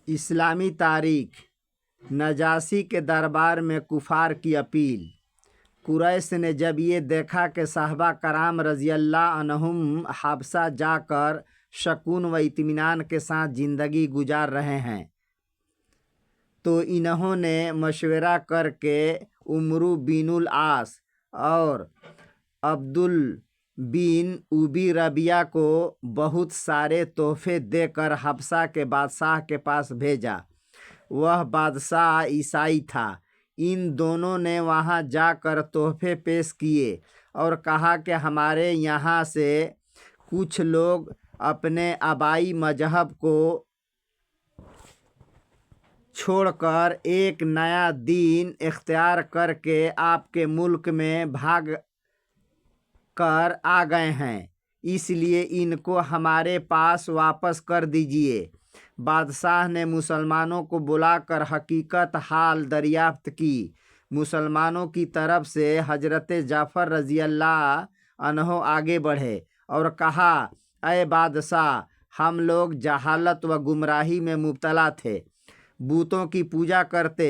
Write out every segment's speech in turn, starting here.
इस्लामी तारीख। नजाशी के दरबार में कुफार की अपील। कुरैश ने जब ये देखा कि साहबा कराम रज़ियल्लाहु अन्हुम हबशा जाकर सकून व इत्मीनान के साथ ज़िंदगी गुजार रहे हैं, तो इन्होंने मशवरा करके उमरू बिनुल आस और अब्दुल बिन उबी रबिया को बहुत सारे तोहफे देकर हबशा के बादशाह के पास भेजा। वह बादशाह ईसाई था। इन दोनों ने वहां जाकर तोहफे पेश किए और कहा कि हमारे यहाँ से कुछ लोग अपने आबाई मजहब को छोड़कर एक नया दीन इख्तियार करके आपके मुल्क में भाग कर आ गए हैं, इसलिए इनको हमारे पास वापस कर दीजिए। बादशाह ने मुसलमानों को बुलाकर हकीकत हाल दरियाफ्त की। मुसलमानों की तरफ से हजरत जाफ़र रज़ियल्लाहु अन्हु आगे बढ़े और कहा, अय बादशाह, हम लोग जहालत व गुमराही में मुब्तला थे, बूतों की पूजा करते,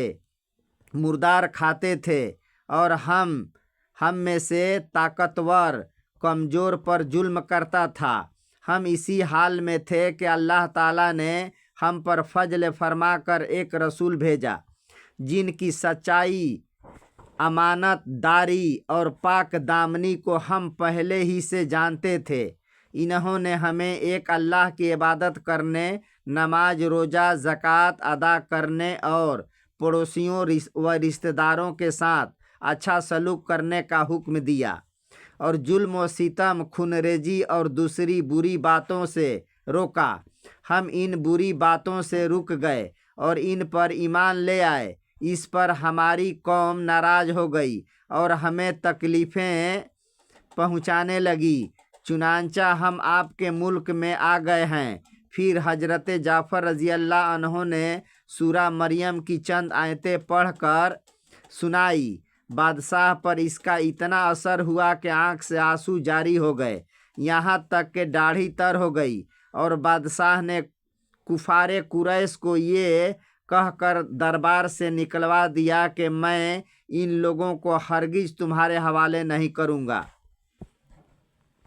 मुर्दार खाते थे और हम में से ताकतवर कमज़ोर पर जुल्म करता था। हम इसी हाल में थे कि अल्लाह ताला ने हम पर फजल फरमा कर एक रसूल भेजा, जिनकी सच्चाई, अमानत दारी और पाक दामनी को हम पहले ही से जानते थे। इन्होंने हमें एक अल्लाह की इबादत करने, नमाज रोज़ा ज़कात अदा करने और पड़ोसियों व रिश्तेदारों के साथ अच्छा सलूक करने का हुक्म दिया और जुल्म व सितम, खूनरेजी और दूसरी बुरी बातों से रोका। हम इन बुरी बातों से रुक गए और इन पर ईमान ले आए। इस पर हमारी कौम नाराज़ हो गई और हमें तकलीफ़ें पहुँचाने लगी। चुनांचा हम आपके मुल्क में आ गए हैं। फिर हजरत जाफ़र रज़ियल्लाहु अन्हु ने सूरा मरियम की चंद आयतें पढ़कर सुनाई। बादशाह पर इसका इतना असर हुआ कि आँख से आंसू जारी हो गए, यहाँ तक कि दाढ़ी तर हो गई। और बादशाह ने कुफारे कुरैश को ये कहकर दरबार से निकलवा दिया कि मैं इन लोगों को हरगिज़ तुम्हारे हवाले नहीं करूँगा।